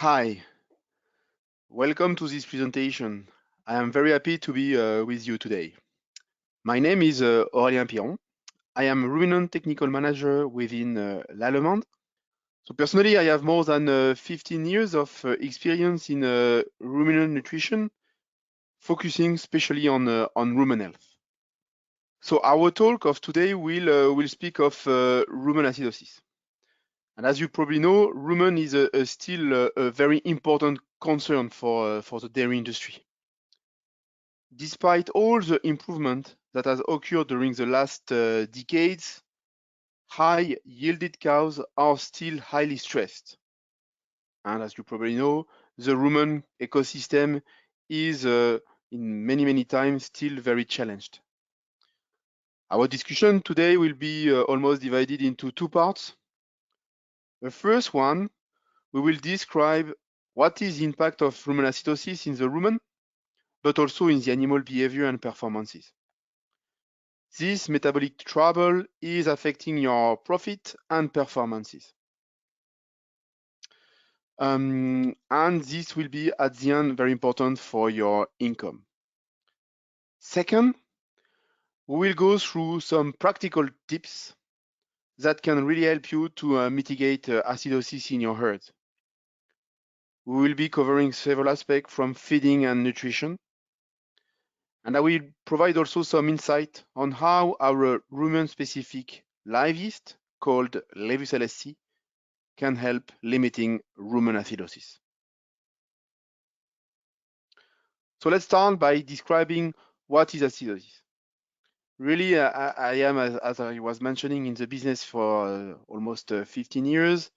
Hi, welcome to this presentation. I am very happy to be with you today. My name is Aurélien Piron. I am Ruminant Technical Manager within L'Allemande. So personally, I have more than 15 years of experience in ruminant nutrition, focusing especially on rumen health. So our talk of today will speak of rumen acidosis. And as you probably know, rumen is still a very important concern for the dairy industry. Despite all the improvement that has occurred during the last decades, high yielded cows are still highly stressed. And as you probably know, the rumen ecosystem is in many times still very challenged. Our discussion today will be almost divided into two parts. The first one, we will describe what is the impact of rumen acidosis in the rumen, but also in the animal behavior and performances. This metabolic trouble is affecting your profit and performances. And this will be at the end very important for your income. Second, we will go through some practical tips that can really help you to mitigate acidosis in your herd. We will be covering several aspects from feeding and nutrition. And I will provide also some insight on how our rumen-specific live yeast, called Levus LSC, can help limiting rumen acidosis. So let's start by describing what is acidosis. Really, I am, as I was mentioning, in the business for almost 15 years.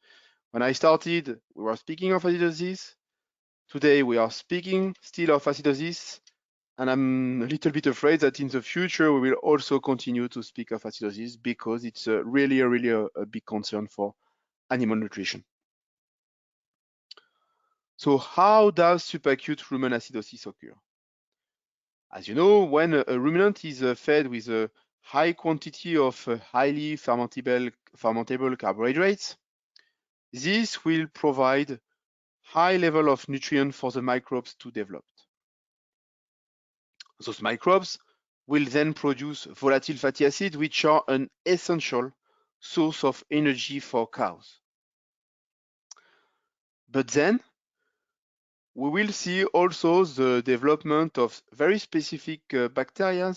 When I started, we were speaking of acidosis. Today, we are speaking still of acidosis. And I'm a little bit afraid that in the future, we will also continue to speak of acidosis because it's really a big concern for animal nutrition. So how does superacute rumen acidosis occur? As you know, when a ruminant is fed with a high quantity of highly fermentable carbohydrates, this will provide high level of nutrient for the microbes to develop. Those microbes will then produce volatile fatty acids, which are an essential source of energy for cows. But then we will see also the development of very specific bacteria.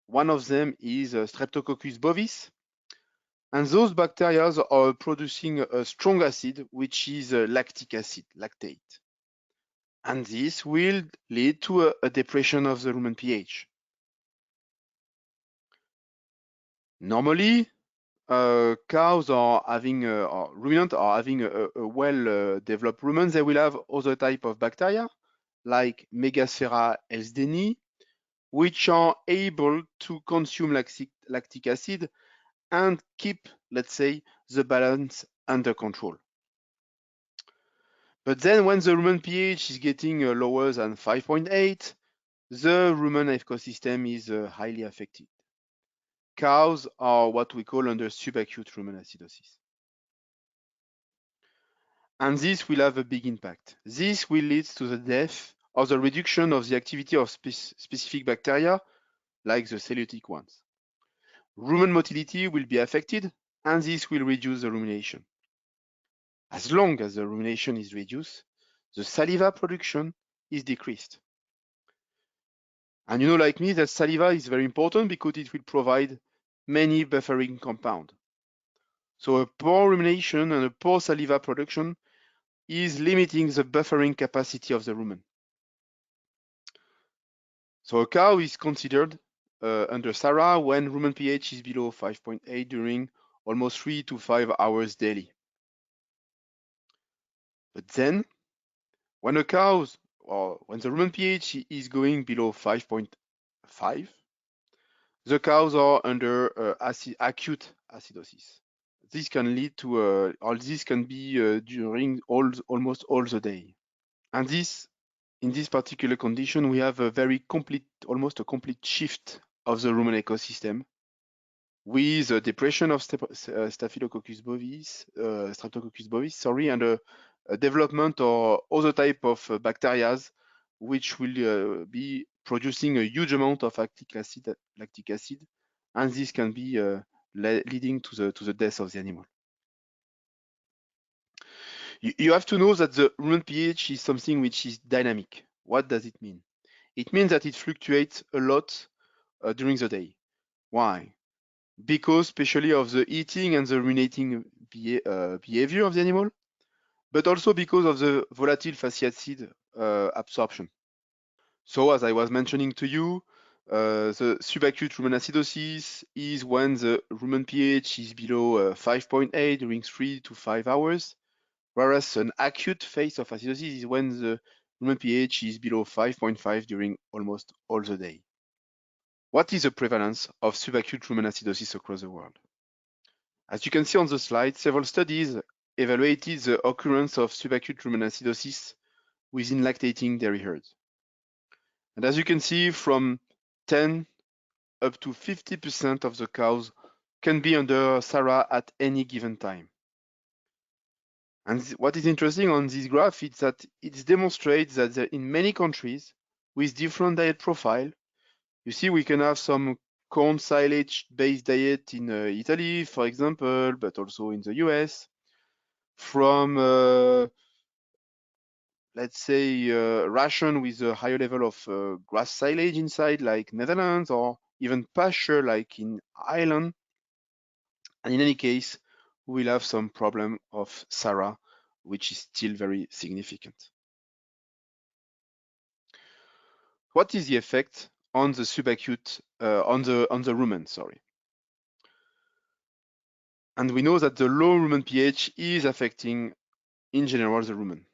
One of them is Streptococcus bovis. And those bacteria are producing a strong acid, which is lactic acid, lactate. And this will lead to a depression of the rumen pH. Normally, cows are having, or ruminants are having a well-developed rumen. They will have other type of bacteria, like Megasphaera elsdeni, which are able to consume lactic acid and keep, let's say, the balance under control. But then when the rumen pH is getting lower than 5.8, the rumen ecosystem is highly affected. Cows are what we call under subacute rumen acidosis. And this will have a big impact. This will lead to the death or the reduction of the activity of specific bacteria, like the cellulosic ones. Rumen motility will be affected, and this will reduce the rumination. As long as the rumination is reduced, the saliva production is decreased. And you know, like me, that saliva is very important because it will provide many buffering compounds. So a poor rumination and a poor saliva production is limiting the buffering capacity of the rumen. So a cow is considered under SARA when rumen pH is below 5.8 during almost 3 to 5 hours daily. But then, when a cow's or when the rumen pH is going below 5.5, the cows are under acute acidosis. This can lead to, or this can be during almost all the day. And in this particular condition, we have a very complete, almost a complete shift of the rumen ecosystem with a depression of Streptococcus bovis, and development or other type of bacteria which will be producing a huge amount of lactic acid, and this can be leading to the death of the animal. You have to know that the rumen pH is something which is dynamic. What does it mean? It means that it fluctuates a lot during the day. Why? Because especially of the eating and the ruminating behavior of the animal, but also because of the volatile fatty acid absorption. So as I was mentioning to you, the subacute rumen acidosis is when the rumen pH is below 5.8 during 3 to 5 hours, whereas an acute phase of acidosis is when the rumen pH is below 5.5 during almost all the day. What is the prevalence of subacute rumen acidosis across the world? As you can see on the slide, several studies evaluated the occurrence of subacute rumen acidosis within lactating dairy herds. And as you can see, from 10 up to 50% of the cows can be under SARA at any given time. And what is interesting on this graph is that it demonstrates that in many countries with different diet profile, you see we can have some corn silage-based diet in Italy, for example, but also in the US, from let's say ration with a higher level of grass silage inside, like Netherlands, or even pasture, like in Ireland. And in any case, we'll have some problem of SARA, which is still very significant. What is the effect on the subacute, on the rumen, sorry? And we know that the low rumen pH is affecting, in general, the rumen.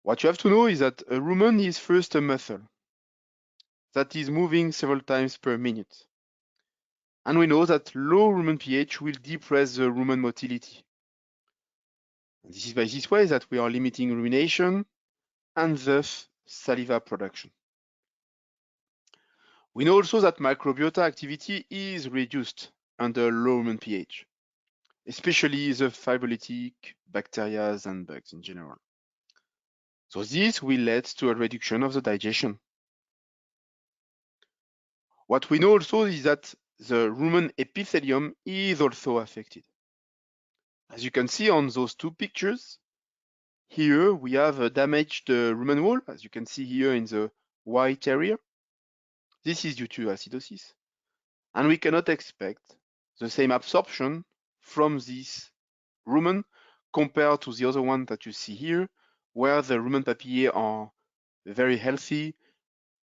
What you have to know is that a rumen is first a muscle that is moving several times per minute. And we know that low rumen pH will depress the rumen motility. And this is by this way that we are limiting rumination and thus saliva production. We know also that microbiota activity is reduced under low rumen pH, especially the fibrolytic bacteria and bugs in general. So this will lead to a reduction of the digestion. What we know also is that the rumen epithelium is also affected. As you can see on those two pictures, here we have a damaged rumen wall, as you can see here in the white area. This is due to acidosis. And we cannot expect the same absorption from this rumen compared to the other one that you see here, where the rumen papillae are very healthy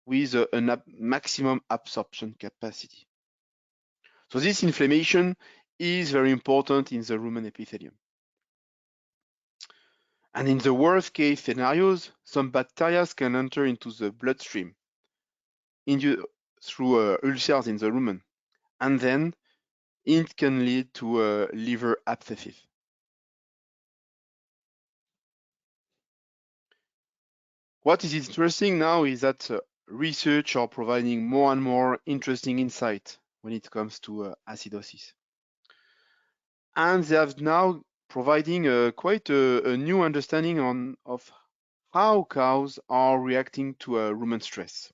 with a maximum absorption capacity. So this inflammation is very important in the rumen epithelium. And in the worst case scenarios, some bacteria can enter into the bloodstream through ulcers in the rumen, and then it can lead to liver abscesses. What is interesting now is that research are providing more and more interesting insight when it comes to acidosis. And they have now providing quite a new understanding of how cows are reacting to rumen stress.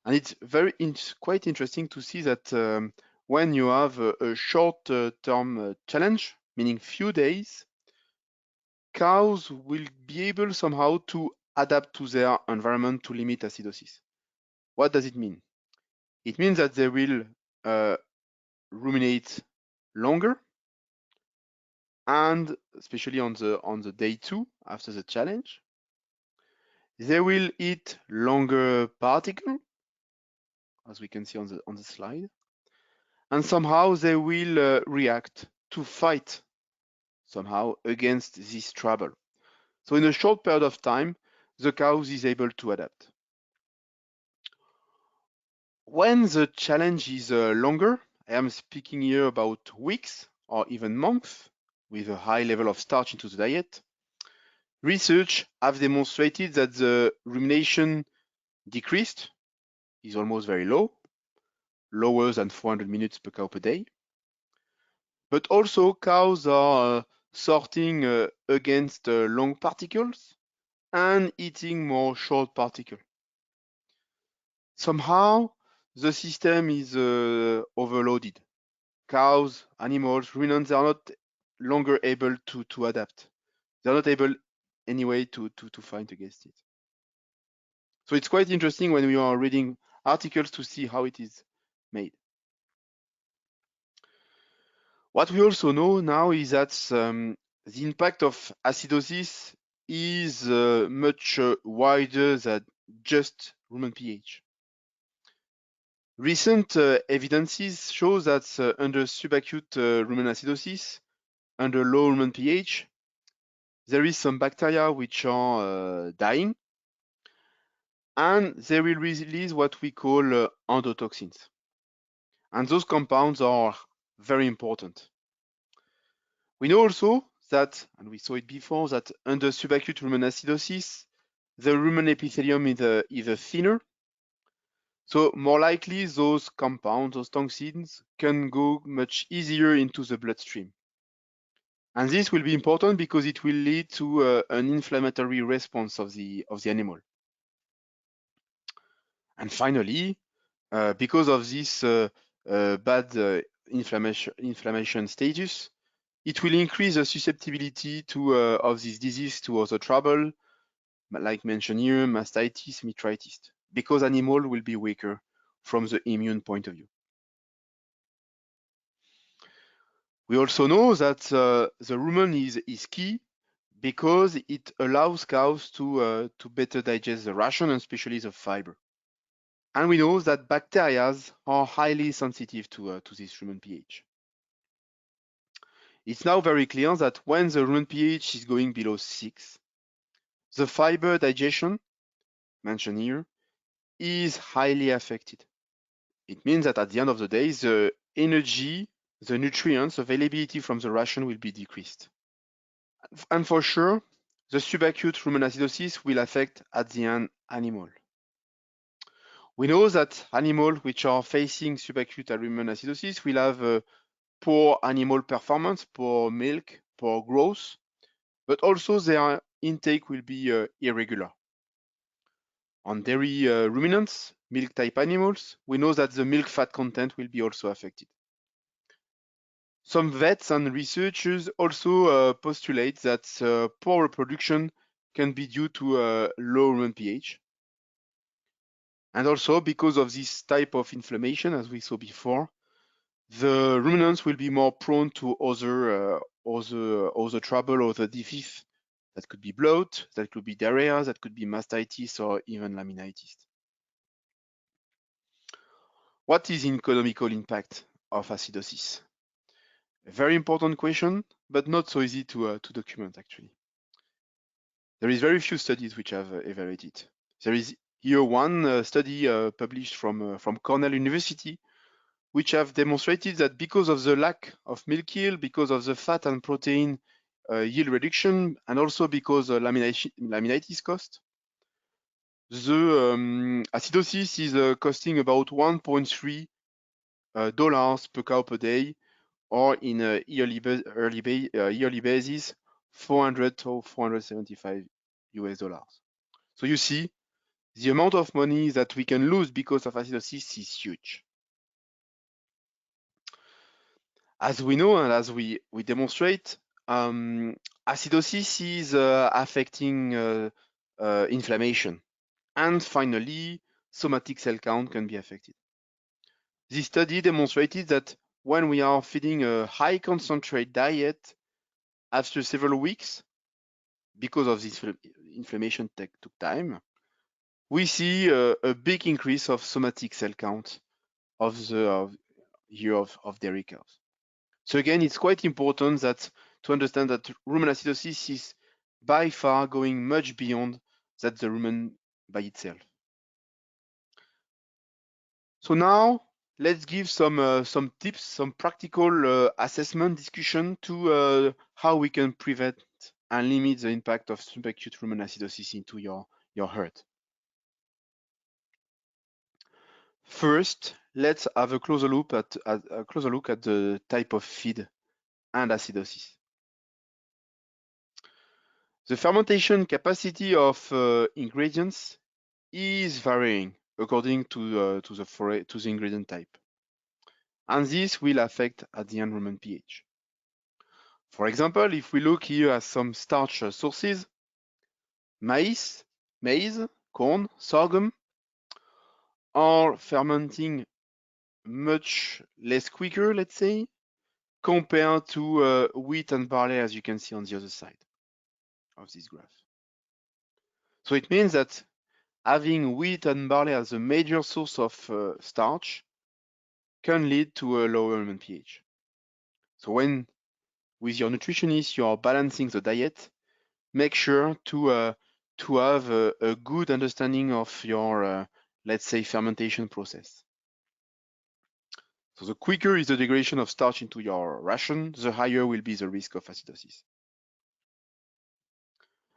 And it's quite interesting to see that when you have a short-term challenge, meaning few days, cows will be able somehow to adapt to their environment to limit acidosis. What does it mean? It means that they will ruminate longer, and especially on the day 2 after the challenge, they will eat longer particle, as we can see on the slide, and somehow they will react to fight somehow against this trouble. So in a short period of time, the cow is able to adapt. When the challenge is longer, I am speaking here about weeks or even months with a high level of starch into the diet, research have demonstrated that the rumination decreased, is almost very low, lower than 400 minutes per cow per day. But also cows are sorting against long particles and eating more short particles. Somehow, the system is overloaded. Cows, animals, ruminants are not longer able to adapt. They're not able anyway to fight against it. So it's quite interesting when we are reading articles to see how it is made. What we also know now is that the impact of acidosis is much wider than just rumen pH. Recent evidences shows that under subacute rumen acidosis, under low rumen pH, there is some bacteria which are dying, and they will release what we call endotoxins. And those compounds are very important. We know also that, and we saw it before, that under subacute rumen acidosis, the rumen epithelium is either thinner, so more likely those compounds, those toxins, can go much easier into the bloodstream. And this will be important because it will lead to an inflammatory response of the animal. And finally, because of this bad inflammation status, it will increase the susceptibility of this disease to other trouble, like mentioned here, mastitis, metritis, because animal will be weaker from the immune point of view. We also know that the rumen is key because it allows cows to better digest the ration, and especially the fiber. And we know that bacteria are highly sensitive to this rumen pH. It's now very clear that when the rumen pH is going below 6, the fiber digestion, mentioned here, is highly affected. It means that at the end of the day, the energy, the nutrients availability from the ration will be decreased. And for sure, the subacute rumen acidosis will affect at the end animal. We know that animals which are facing subacute rumen acidosis will have poor animal performance, poor milk, poor growth, but also their intake will be irregular. On dairy ruminants, milk type animals, we know that the milk fat content will be also affected. Some vets and researchers also postulate that poor reproduction can be due to low rumen pH. And also because of this type of inflammation, as we saw before, the ruminants will be more prone to other trouble, other disease. That could be bloat, that could be diarrhea, that could be mastitis, or even laminitis. What is the economical impact of acidosis? A very important question, but not so easy to document actually. There is very few studies which have evaluated. There is here one study published from Cornell University, which have demonstrated that because of the lack of milk yield, because of the fat and protein yield reduction, and also because of laminitis cost, the acidosis is costing about $1.3 per cow per day, or in a yearly basis, 400 to 475 US dollars. So you see, the amount of money that we can lose because of acidosis is huge. As we know and as we demonstrate, acidosis is affecting inflammation. And finally, somatic cell count can be affected. This study demonstrated that when we are feeding a high concentrate diet after several weeks, because of this inflammation took time, we see a big increase of somatic cell count of dairy cows. So again, it's quite important to understand that rumen acidosis is by far going much beyond that the rumen by itself. So now let's give some tips, some practical assessment discussion to how we can prevent and limit the impact of subacute rumen acidosis into your herd. First, let's have a closer look at the type of feed and acidosis. The fermentation capacity of ingredients is varying according to the ingredient type, and this will affect at the end rumen pH. For example, if we look here at some starch sources, maize, corn, sorghum are fermenting much less quicker, let's say, compared to wheat and barley, as you can see on the other side of this graph. So it means that having wheat and barley as a major source of starch can lead to a lower rumen pH. So when with your nutritionist you are balancing the diet, make sure to have a good understanding of your let's say fermentation process. So the quicker is the degradation of starch into your ration, the higher will be the risk of acidosis.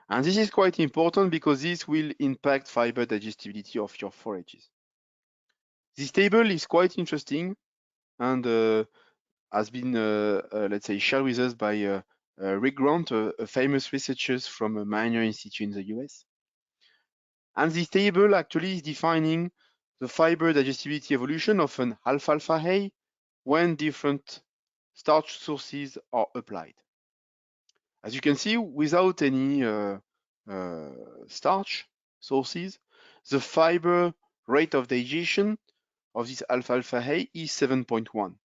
And this is quite important because this will impact fiber digestibility of your forages. This table is quite interesting and has been, let's say, shared with us by Rick Grant, a famous researcher from a minor institute in the US. And this table actually is defining the fiber digestibility evolution of an alfalfa hay when different starch sources are applied. As you can see, without any starch sources, the fiber rate of digestion of this alfalfa hay is 7.1.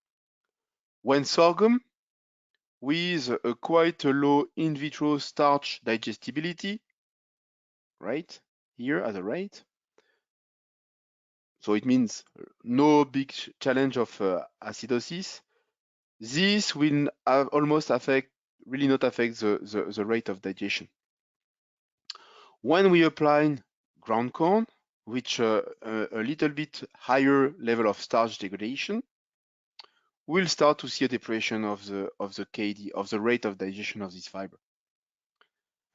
When sorghum, with a quite a low in vitro starch digestibility, right, here as a rate, so it means no big challenge of acidosis, this will almost really not affect the rate of digestion. When we apply ground corn, which a little bit higher level of starch degradation, we'll start to see a depression of the KD, of the rate of digestion of this fiber.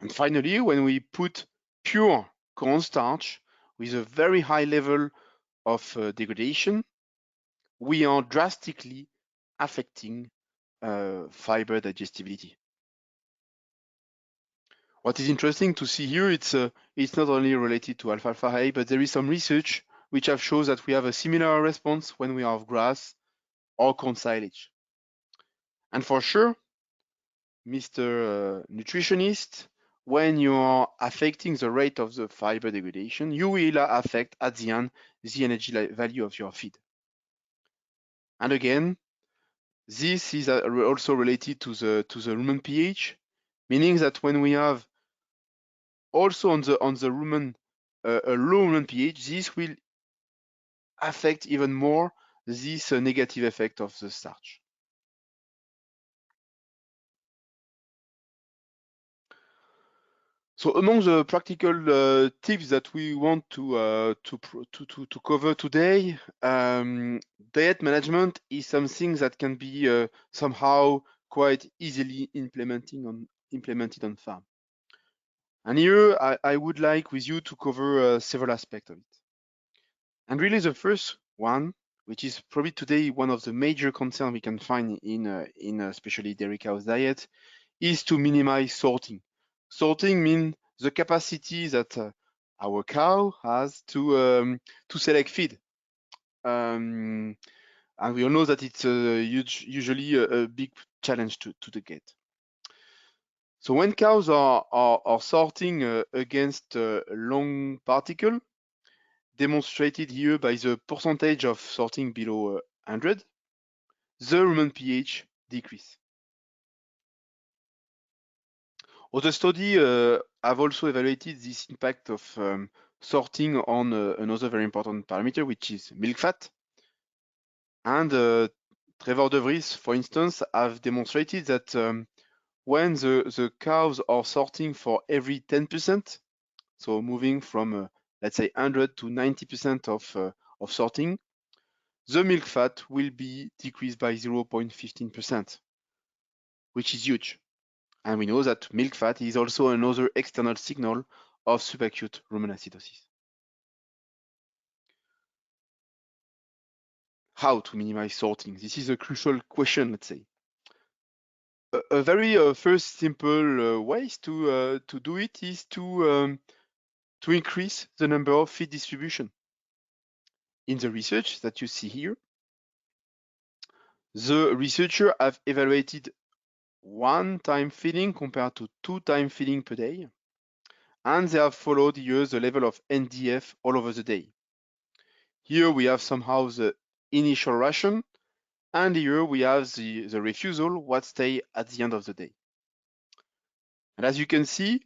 And finally, when we put pure cornstarch with a very high level of degradation, we are drastically affecting fiber digestibility. What is interesting to see here, it's not only related to alfalfa hay, but there is some research which have shown that we have a similar response when we have grass or corn silage. And for sure, Mr. Nutritionist, when you are affecting the rate of the fiber degradation, you will affect at the end the energy value of your feed. And again, this is also related to the rumen pH, meaning that when we have also on the rumen a low rumen pH, this will affect even more this negative effect of the starch. So among the practical tips that we want to cover today, diet management is something that can be somehow quite easily implemented on farm. And here I would like with you to cover several aspects of it. And really the first one, which is probably today one of the major concerns we can find in especially dairy cows diet, is to minimize sorting. Sorting means the capacity that our cow has to select feed. And we all know that it's usually a big challenge to get. So when cows are sorting against long particle, demonstrated here by the percentage of sorting below 100, the rumen pH decrease. Other studies have also evaluated this impact of sorting on another very important parameter, which is milk fat. And Trevor De Vries, for instance, have demonstrated that when the cows are sorting for every 10%, so moving from, let's say, 100 to 90% of sorting, the milk fat will be decreased by 0.15%, which is huge. And we know that milk fat is also another external signal of subacute rumen acidosis. How to minimize sorting? This is a crucial question, let's say. A very first simple ways to do it is to increase the number of feed distribution. In the research that you see here, the researchers have evaluated one-time feeding compared to two-time feeding per day, and they have followed here the level of NDF all over the day. Here we have somehow the initial ration, and here we have the refusal, what stay at the end of the day. And as you can see,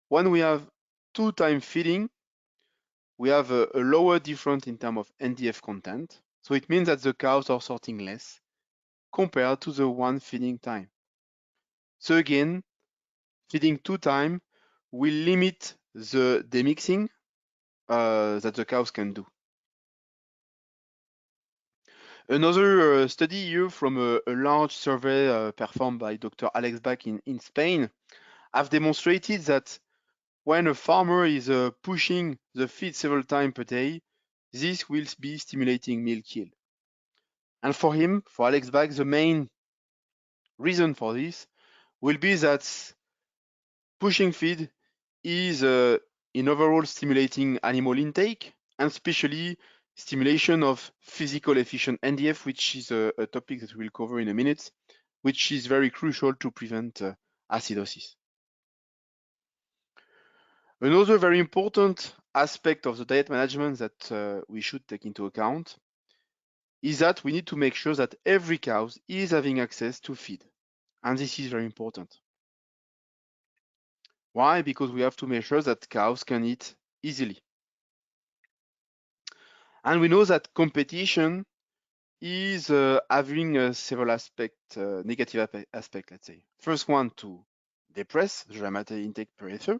when we have two-time feeding, we have a lower difference in terms of NDF content. So it means that the cows are sorting less compared to the one feeding time. So again, feeding two times will limit the demixing that the cows can do. Another study here from a large survey performed by Dr. Alex Bach in Spain have demonstrated that when a farmer is pushing the feed several times per day, this will be stimulating milk yield. And for him, for Alex Bach, the main reason for this will be that pushing feed is in overall stimulating animal intake, and especially stimulation of physical efficient NDF, which is a topic that we'll cover in a minute, which is very crucial to prevent acidosis. Another very important aspect of the diet management that we should take into account is that we need to make sure that every cow is having access to feed. And this is very important. Why? Because we have to make sure that cows can eat easily. And we know that competition is having several aspects, negative aspect, let's say. First one, to depress the dry intake per acre,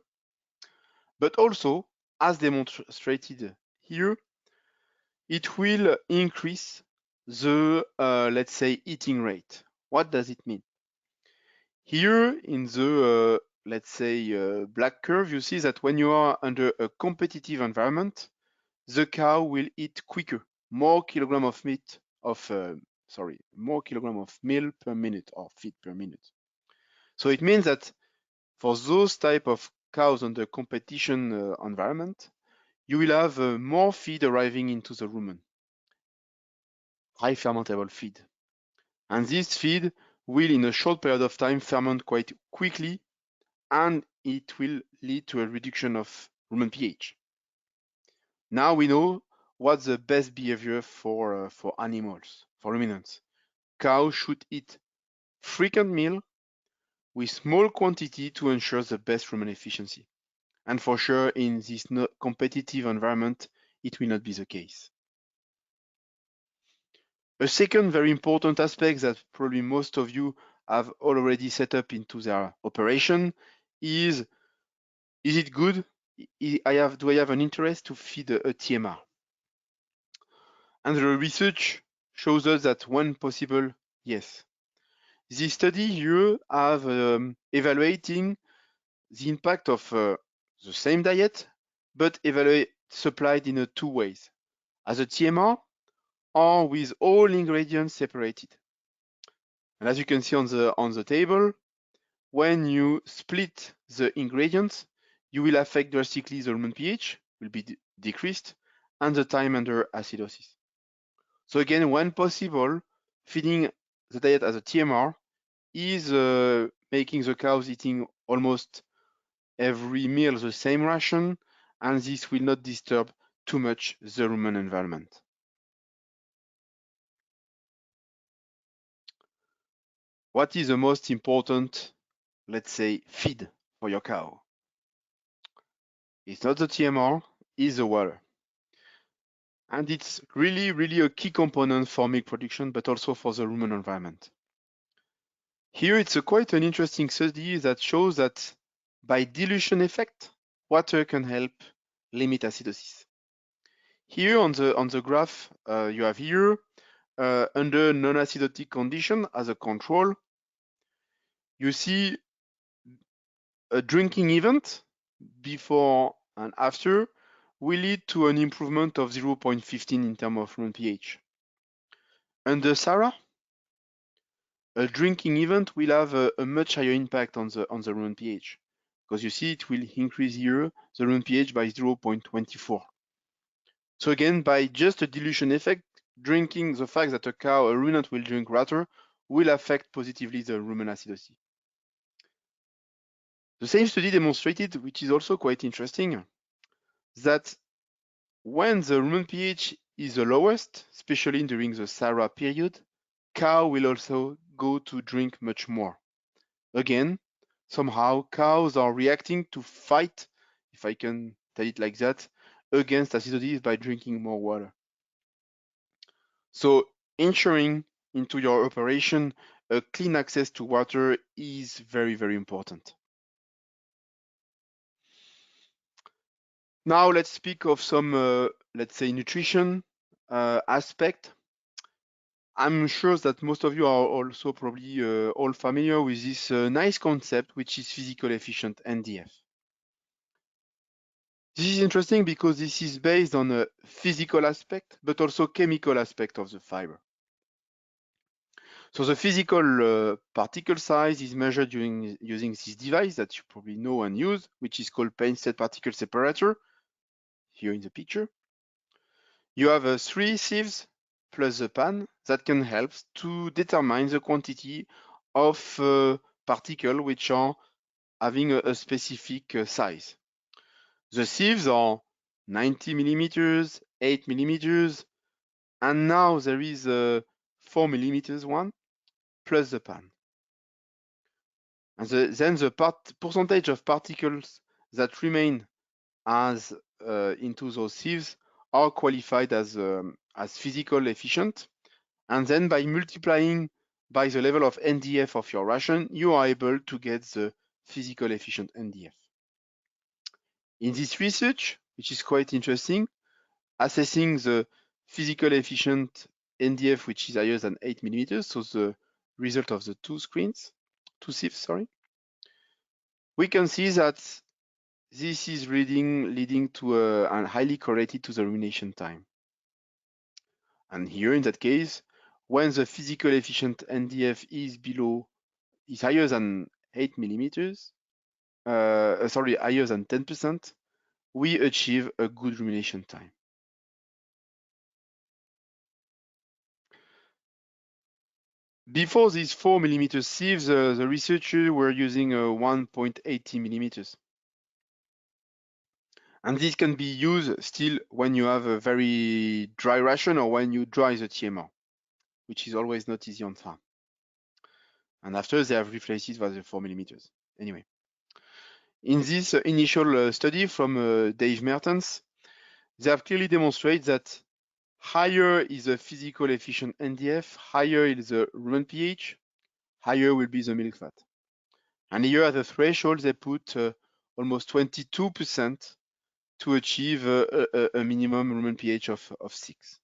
but also, as demonstrated here, it will increase the, let's say, eating rate. What does it mean? Here in the, let's say, black curve, you see that when you are under a competitive environment, the cow will eat quicker, more kilogram of meat more kilogram of meal per minute or feed per minute. So it means that for those type of cows under competition environment, you will have more feed arriving into the rumen, high fermentable feed. And this feed will, in a short period of time, ferment quite quickly, and it will lead to a reduction of rumen pH. Now we know what's the best behavior for animals, for ruminants. Cows should eat frequent meal with small quantity to ensure the best rumen efficiency. And for sure, in this competitive environment, it will not be the case. A second very important aspect that probably most of you have already set up into their operation is it good? Do I have an interest to feed a TMR? And the research shows us that when possible, yes. This study here have evaluating the impact of the same diet, but supplied in two ways, as a TMR or with all ingredients separated. And as you can see on the table, when you split the ingredients, you will affect drastically the rumen pH, will be decreased, and the time under acidosis. So again, when possible, feeding the diet as a TMR is making the cows eating almost every meal the same ration, and this will not disturb too much the rumen environment. What is the most important, let's say, feed for your cow? It's not the TMR, it's the water. And it's really, really a key component for milk production, but also for the rumen environment. Here it's quite an interesting study that shows that by dilution effect, water can help limit acidosis. Here on the graph you have here, under non-acidotic condition as a control, you see a drinking event before and after will lead to an improvement of 0.15 in terms of rumen pH. Under SARA, a drinking event will have a much higher impact on the rumen pH, because you see it will increase here the rumen pH by 0.24. So again, by just a dilution effect, drinking, the fact that a ruminant will drink water will affect positively the rumen acidosis. The same study demonstrated, which is also quite interesting, that when the rumen pH is the lowest, especially during the SARA period, cow will also go to drink much more. Again, somehow cows are reacting to fight, if I can tell it like that, against acidosis by drinking more water. So ensuring into your operation a clean access to water is very, very important. Now let's speak of some, let's say, nutrition aspect. I'm sure that most of you are also probably all familiar with this nice concept, which is physical efficient NDF. This is interesting because this is based on a physical aspect, but also chemical aspect of the fiber. So the physical particle size is measured using this device that you probably know and use, which is called painted particle separator, here in the picture. You have 3 sieves plus the pan that can help to determine the quantity of particle which are having a specific size. The sieves are 90 millimeters, 8 millimeters, and now there is a 4 millimeters one plus the pan. And then the percentage of particles that remain as into those sieves are qualified as physical efficient. And then by multiplying by the level of NDF of your ration, you are able to get the physical efficient NDF. In this research, which is quite interesting, assessing the physical efficient NDF, which is higher than 8 millimeters, so the result of the two sieves, sorry, we can see that this is leading to a highly correlated to the rumination time. And here, in that case, when the physical efficient NDF is higher than 8 millimeters, higher than 10%, we achieve a good rumination time. Before these 4 millimeter sieves, the researchers were using 1.80 millimeters. And this can be used still when you have a very dry ration or when you dry the TMR, which is always not easy on farm. And after they have replaced it with the 4 millimeters. Anyway, in this initial study from Dave Mertens, they have clearly demonstrated that higher is the physical efficient NDF, higher is the rumen pH, higher will be the milk fat. And here at the threshold, they put almost 22% to achieve a minimum rumen pH of 6.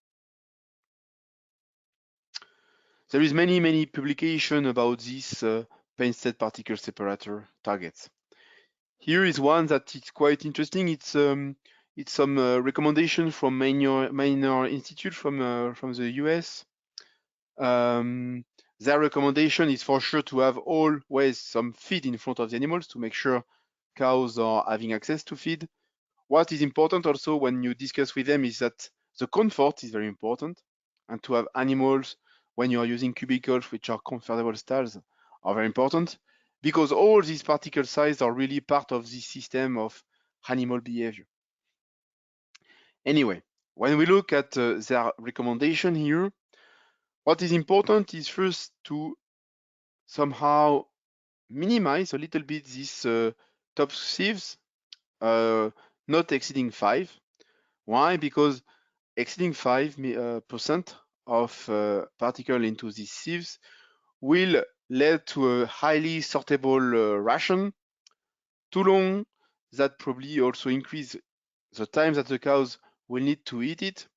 There is many publication about this painted particle separator targets. Here is one that is quite interesting. It's some recommendation from minor institute from the US. Their recommendation is for sure to have always some feed in front of the animals to make sure cows are having access to feed. What is important also when you discuss with them is that the comfort is very important, and to have animals when you are using cubicles which are comfortable stalls are very important, because all these particle sizes are really part of this system of animal behavior. Anyway, when we look at their recommendation here, what is important is first to somehow minimize a little bit these top sieves, not exceeding 5. Why? Because exceeding 5% of particle into these sieves will lead to a highly sortable ration, too long, that probably also increase the time that the cows will need to eat it.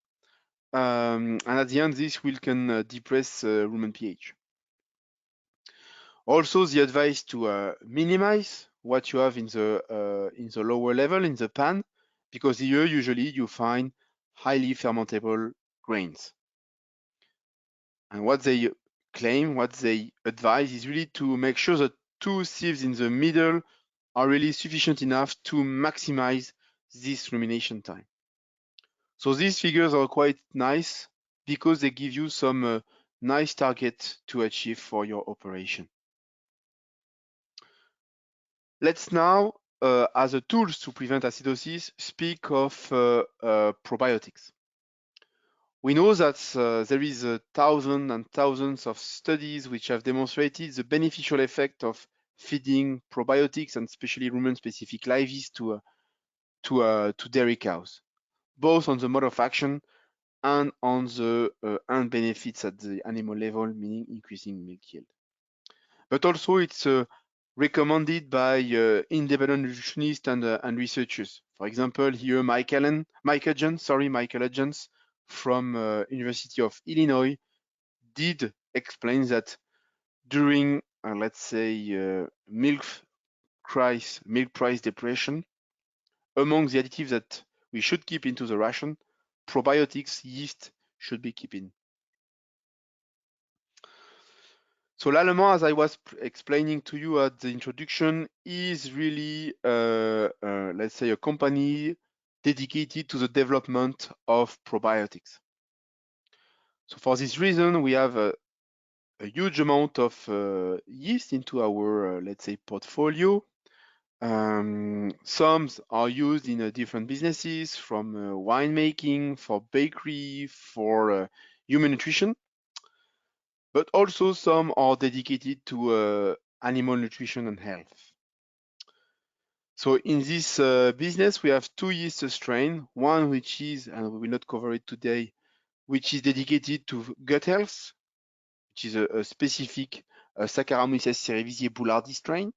And at the end, this can depress rumen pH. Also, the advice to minimize what you have in the lower level, in the pan, because here usually you find highly fermentable grains. And what they claim, what they advise is really to make sure that two sieves in the middle are really sufficient enough to maximize this rumination time. So these figures are quite nice because they give you some nice target to achieve for your operation. Let's now, as a tools to prevent acidosis, speak of probiotics. We know that there is thousands and thousands of studies which have demonstrated the beneficial effect of feeding probiotics and especially rumen-specific live yeast to dairy cows, both on the mode of action and on the end benefits at the animal level, meaning increasing milk yield. But also it's recommended by independent nutritionists and researchers. For example, here Michael Hudgens from University of Illinois did explain that during, let's say, milk price depression, among the additives that we should keep into the ration, probiotics, yeast should be kept in. So L'Allemand, as I was explaining to you at the introduction, is really, let's say, a company dedicated to the development of probiotics. So for this reason, we have a huge amount of yeast into our, let's say, portfolio. Some are used in different businesses, from winemaking, for bakery, for human nutrition. But also some are dedicated to animal nutrition and health. So in this business, we have two yeast strains, one which is, and we will not cover it today, which is dedicated to gut health, which is a specific Saccharomyces cerevisiae boulardii strain.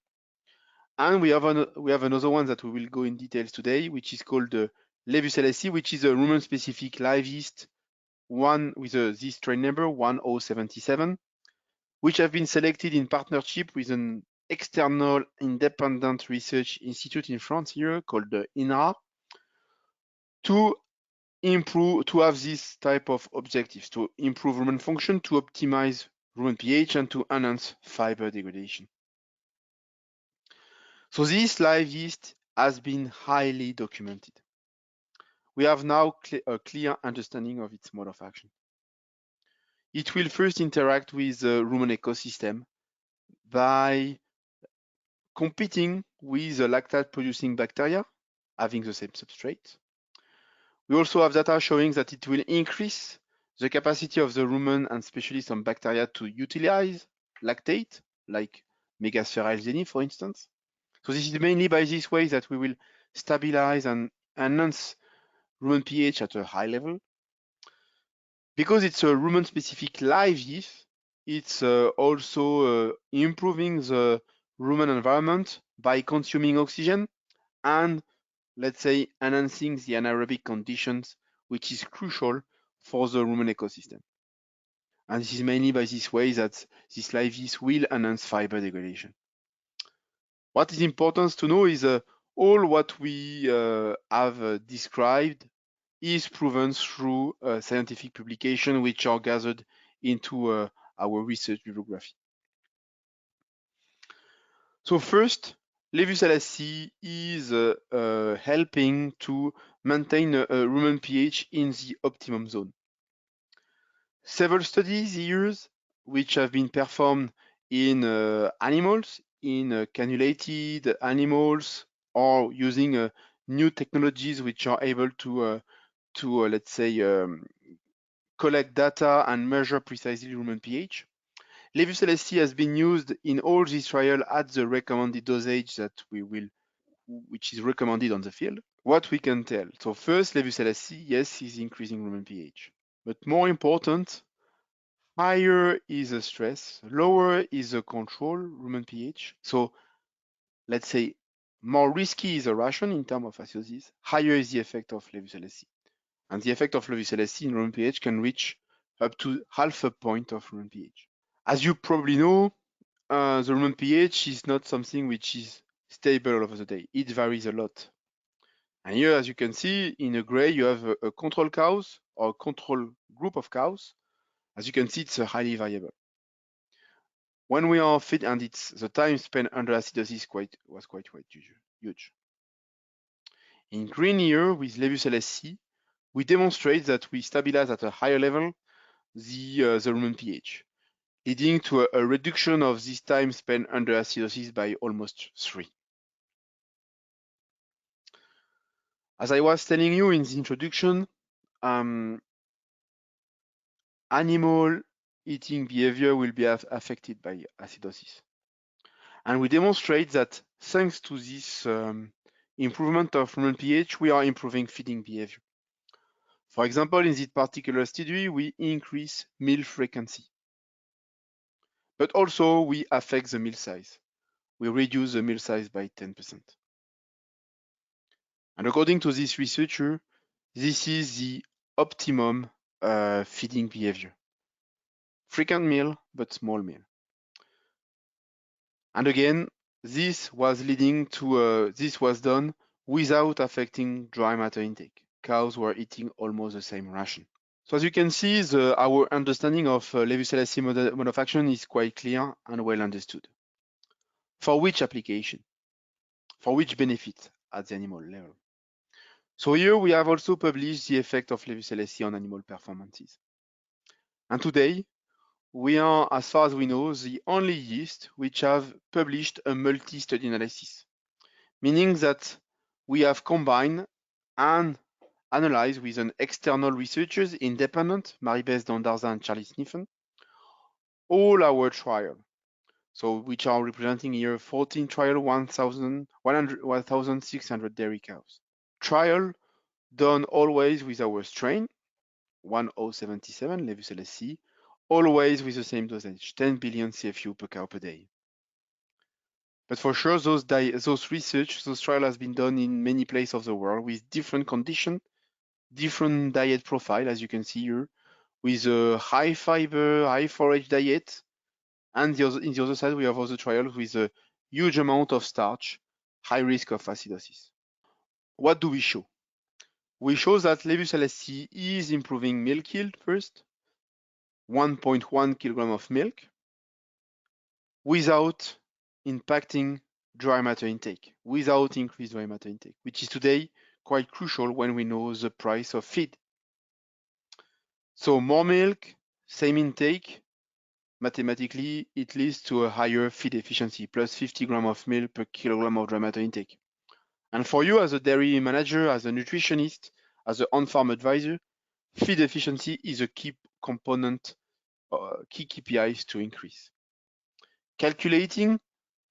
And we have another one that we will go in details today, which is called the Levucelacea, which is a rumen-specific live yeast, one with this strain number 1077, which have been selected in partnership with an external independent research institute in France here called the INRA to have this type of objectives, to improve rumen function, to optimize rumen pH, and to enhance fiber degradation. So this live yeast has been highly documented. We have now a clear understanding of its mode of action. It will first interact with the rumen ecosystem by competing with the lactate-producing bacteria, having the same substrate. We also have data showing that it will increase the capacity of the rumen and especially some bacteria to utilize lactate, like Megasphaera elzeni, for instance. So this is mainly by this way that we will stabilize and enhance rumen pH at a high level. Because it's a rumen-specific live yeast, it's also improving the rumen environment by consuming oxygen and, let's say, enhancing the anaerobic conditions, which is crucial for the rumen ecosystem. And this is mainly by this way that this live yeast will enhance fiber degradation. What is important to know is all what we have described is proven through scientific publication which are gathered into our research bibliography. So first, Levucelacea is helping to maintain a rumen pH in the optimum zone. Several studies here which have been performed in animals, in cannulated animals, or using new technologies which are able to let's say, collect data and measure precisely rumen pH. Levucelacea has been used in all these trials at the recommended dosage that which is recommended on the field. What we can tell. So first, Levucelacea, yes, is increasing rumen pH. But more important, higher is the stress, lower is the control rumen pH. So let's say more risky is the ration in terms of acidosis, higher is the effect of Levucelacea. And the effect of Levucelacea in rumen pH can reach up to half a point of rumen pH. As you probably know, the rumen pH is not something which is stable all over the day. It varies a lot. And here, as you can see, in a gray, you have a control cows or a control group of cows. As you can see, it's highly variable. When we are feed, and it's the time spent under acidosis was quite huge. In green here with Levus-LSC, we demonstrate that we stabilize at a higher level the rumen pH, leading to a reduction of this time spent under acidosis by almost 3. As I was telling you in the introduction, animal eating behavior will be affected by acidosis. And we demonstrate that thanks to this improvement of rumen pH, we are improving feeding behavior. For example, in this particular study, we increase meal frequency. But also, we affect the meal size. We reduce the meal size by 10%. And according to this researcher, this is the optimum feeding behavior. Frequent meal, but small meal. And again, this was done without affecting dry matter intake. Cows were eating almost the same ration. So as you can see, our understanding of Levus-LSC mode of action is quite clear and well understood. For which application? For which benefit at the animal level? So here we have also published the effect of Levus-LSC on animal performances. And today, we are, as far as we know, the only yeast which have published a multi-study analysis, meaning that we have combined and analyzed with an external researchers, independent, Marie-Beth Dandarza and Charlie Sniffen, all our trial. So which are representing here 14 trial, 1,600 dairy cows. Trial done always with our strain, 1077 Levus-LSC, always with the same dosage, 10 billion CFU per cow per day. But for sure, those trials has been done in many places of the world with different conditions, different diet profile, as you can see here, with a high fiber, high forage diet. And in the other side, we have other trials with a huge amount of starch, high risk of acidosis. What do we show? We show that Levus-LSC is improving milk yield first, 1.1 kilogram of milk, without impacting dry matter intake, without increased dry matter intake, which is today quite crucial when we know the price of feed. So more milk, same intake, mathematically, it leads to a higher feed efficiency, plus 50 grams of milk per kilogram of dry matter intake. And for you as a dairy manager, as a nutritionist, as an on-farm advisor, feed efficiency is a key component, key KPIs to increase. Calculating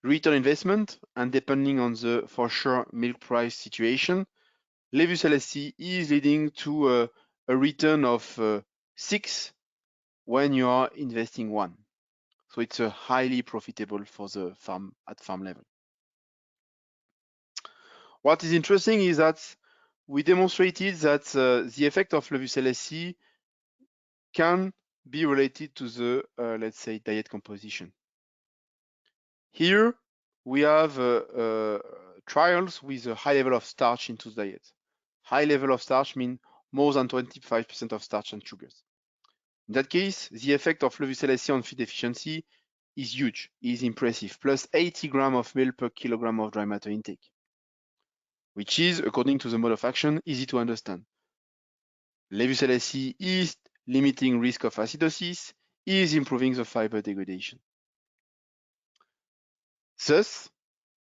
return investment and depending on the for sure milk price situation, Levus-LSC is leading to a return of 6 when you are investing 1. So it's a highly profitable for the farm at farm level. What is interesting is that we demonstrated that the effect of Levus-LSC can be related to the, let's say, diet composition. Here, we have trials with a high level of starch into the diet. High level of starch means more than 25% of starch and sugars. In that case, the effect of Levus-LSC on feed efficiency is huge, is impressive, plus 80 grams of milk per kilogram of dry matter intake, which is, according to the mode of action, easy to understand. Levus-LSC is limiting risk of acidosis, is improving the fiber degradation. Thus,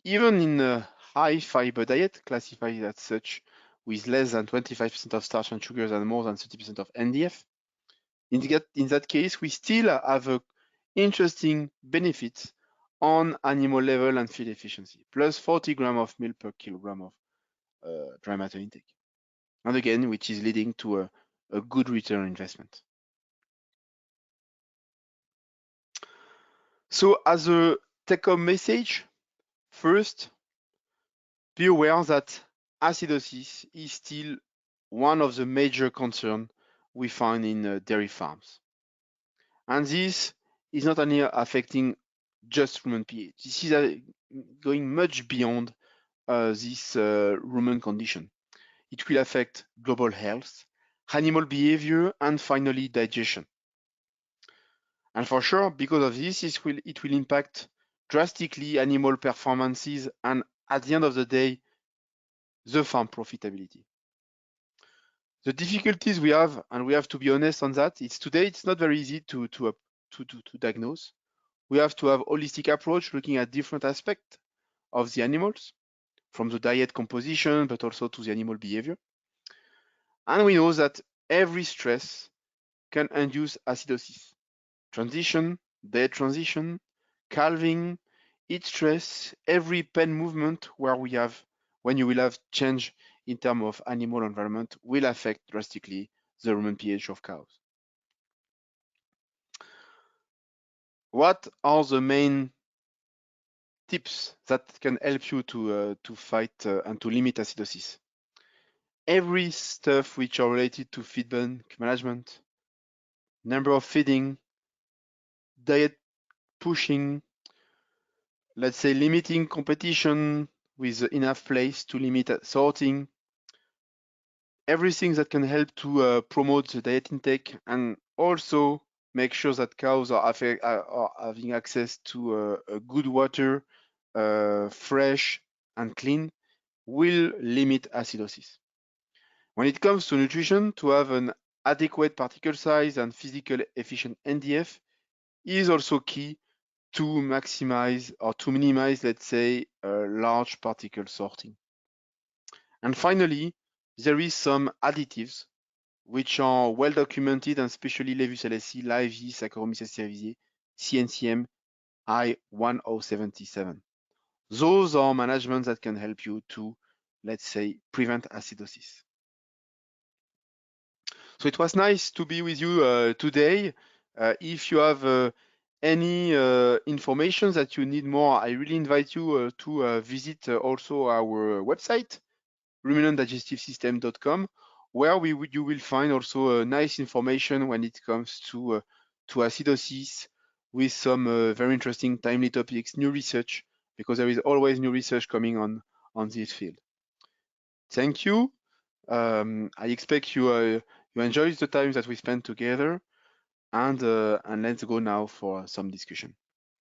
even in a high fiber diet, classified as such with less than 25% of starch and sugars and more than 30% of NDF, in that case, we still have a interesting benefit on animal level and feed efficiency, plus 40 grams of milk per kilogram of dry matter intake. And again, which is leading to a good return on investment. So as a take-home message, first, be aware that acidosis is still one of the major concerns we find in dairy farms. And this is not only affecting just rumen pH. This is going much beyond this rumen condition. It will affect global health, animal behavior, and finally digestion. And for sure, because of this, it will impact drastically animal performances and at the end of the day, the farm profitability. The difficulties we have, and we have to be honest on that, today it's not very easy to diagnose. We have to have holistic approach looking at different aspects of the animals, from the diet composition, but also to the animal behavior. And we know that every stress can induce acidosis. Transition, diet transition, calving, heat stress, every pen movement when you will have change in terms of animal environment will affect drastically the rumen pH of cows. What are the main tips that can help you to fight and to limit acidosis? Every stuff which are related to feed bank management, number of feeding, diet pushing, let's say limiting competition with enough place to limit sorting, everything that can help to promote the diet intake and also make sure that cows are having access to good water, fresh and clean, will limit acidosis. When it comes to nutrition, to have an adequate particle size and physical efficient NDF is also key to maximize or to minimize, let's say, large particle sorting. And finally, there is some additives which are well documented, and especially Levus LSC, Live Yeast, Saccharomyces cerevisiae, CNCM I1077. Those are managements that can help you to, let's say, prevent acidosis. So it was nice to be with you today. If you have any information that you need more, I really invite you to visit also our website, ruminantdigestivesystem.com, where you will find also nice information when it comes to acidosis, with some very interesting timely topics, new research, because there is always new research coming on this field. Thank you. I expect you enjoyed the time that we spent together, and let's go now for some discussion.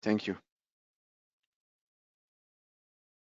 Thank you.